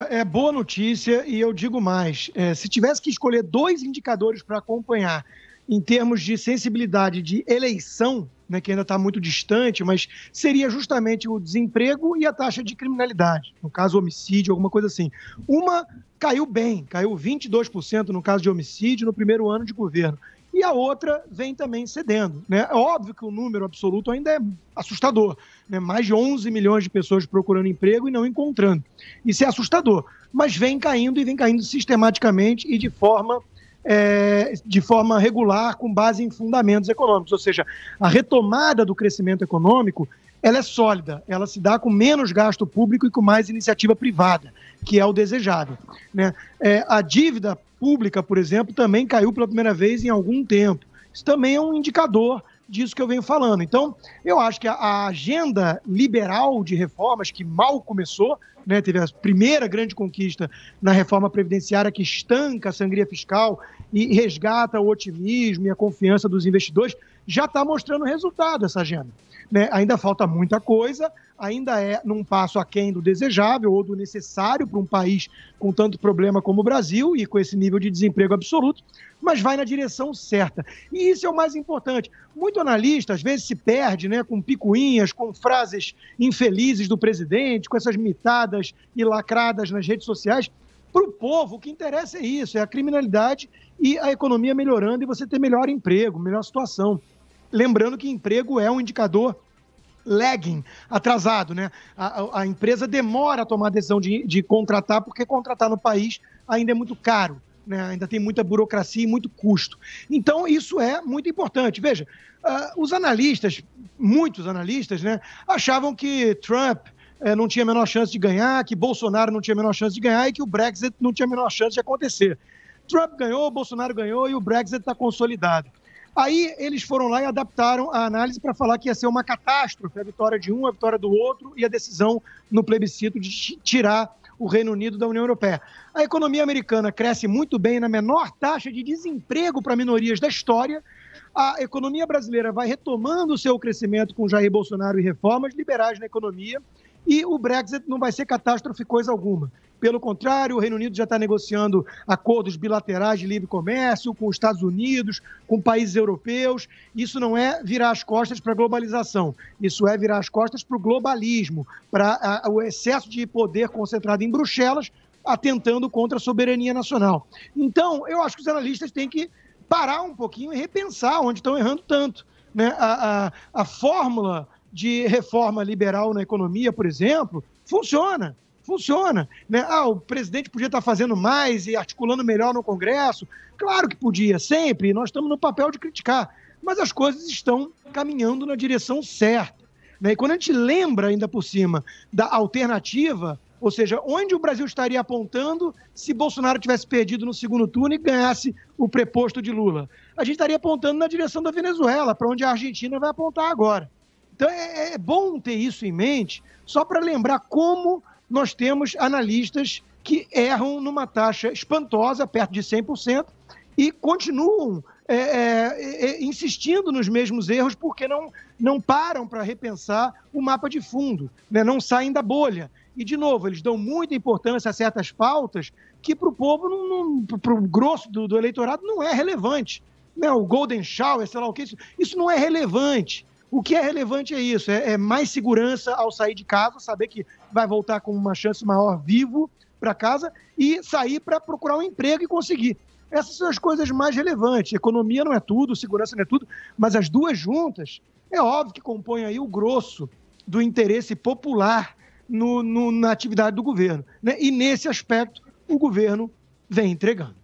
É boa notícia e eu digo mais. Se tivesse que escolher dois indicadores para acompanhar em termos de sensibilidade de eleição, né, que ainda está muito distante, mas seria justamente o desemprego e a taxa de criminalidade, no caso homicídio, alguma coisa assim. Uma caiu bem, caiu 22% no caso de homicídio no primeiro ano de governo. E a outra vem também cedendo. Né? É óbvio que o número absoluto ainda é assustador. Né? Mais de 11 milhões de pessoas procurando emprego e não encontrando. Isso é assustador. Mas vem caindo e vem caindo sistematicamente e de forma regular, com base em fundamentos econômicos. Ou seja, a retomada do crescimento econômico ela é sólida, ela se dá com menos gasto público e com mais iniciativa privada, que é o desejável. Né? A dívida pública, por exemplo, também caiu pela primeira vez em algum tempo. Isso também é um indicador disso que eu venho falando. Então, eu acho que a agenda liberal de reformas, que mal começou, né, teve a primeira grande conquista na reforma previdenciária que estanca a sangria fiscal e resgata o otimismo e a confiança dos investidores, já está mostrando resultado essa agenda. Né? Ainda falta muita coisa, ainda é num passo aquém do desejável ou do necessário para um país com tanto problema como o Brasil e com esse nível de desemprego absoluto, mas vai na direção certa. E isso é o mais importante. Muito analista, às vezes, se perde, né, com picuinhas, com frases infelizes do presidente, com essas mitadas e lacradas nas redes sociais. Para o povo, o que interessa é isso, é a criminalidade e a economia melhorando e você ter melhor emprego, melhor situação. Lembrando que emprego é um indicador lagging, atrasado, né? A empresa demora a tomar a decisão de contratar, porque contratar no país ainda é muito caro, né? Ainda tem muita burocracia e muito custo. Então, isso é muito importante. Veja, os analistas, muitos analistas, né, achavam que Trump não tinha a menor chance de ganhar, que Bolsonaro não tinha a menor chance de ganhar e que o Brexit não tinha a menor chance de acontecer. Trump ganhou, Bolsonaro ganhou e o Brexit está consolidado. Aí eles foram lá e adaptaram a análise para falar que ia ser uma catástrofe, a vitória de um, a vitória do outro e a decisão no plebiscito de tirar o Reino Unido da União Europeia. A economia americana cresce muito bem na menor taxa de desemprego para minorias da história. A economia brasileira vai retomando o seu crescimento com Jair Bolsonaro e reformas liberais na economia. E o Brexit não vai ser catástrofe coisa alguma. Pelo contrário, o Reino Unido já está negociando acordos bilaterais de livre comércio com os Estados Unidos, com países europeus. Isso não é virar as costas para a globalização. Isso é virar as costas para o globalismo, para o excesso de poder concentrado em Bruxelas, atentando contra a soberania nacional. Então, eu acho que os analistas têm que parar um pouquinho e repensar onde estão errando tanto. Né? A fórmula de reforma liberal na economia, por exemplo, funciona. Né? O presidente podia estar fazendo mais e articulando melhor no Congresso. Claro que podia, sempre. Nós estamos no papel de criticar. Mas as coisas estão caminhando na direção certa. Né? E quando a gente lembra, ainda por cima, da alternativa, ou seja, onde o Brasil estaria apontando se Bolsonaro tivesse perdido no segundo turno e ganhasse o preposto de Lula? A gente estaria apontando na direção da Venezuela, para onde a Argentina vai apontar agora. Então, é bom ter isso em mente, só para lembrar como nós temos analistas que erram numa taxa espantosa, perto de 100%, e continuam insistindo nos mesmos erros porque não param para repensar o mapa de fundo, né? Não saem da bolha. E, de novo, eles dão muita importância a certas pautas que para o povo, para o grosso do eleitorado, não é relevante. Né? O Golden Shower, sei lá o que, isso não é relevante. O que é relevante é isso, é mais segurança ao sair de casa, saber que vai voltar com uma chance maior vivo para casa e sair para procurar um emprego e conseguir. Essas são as coisas mais relevantes. Economia não é tudo, segurança não é tudo, mas as duas juntas, é óbvio que compõem aí o grosso do interesse popular na atividade do governo. Né? E nesse aspecto, o governo vem entregando.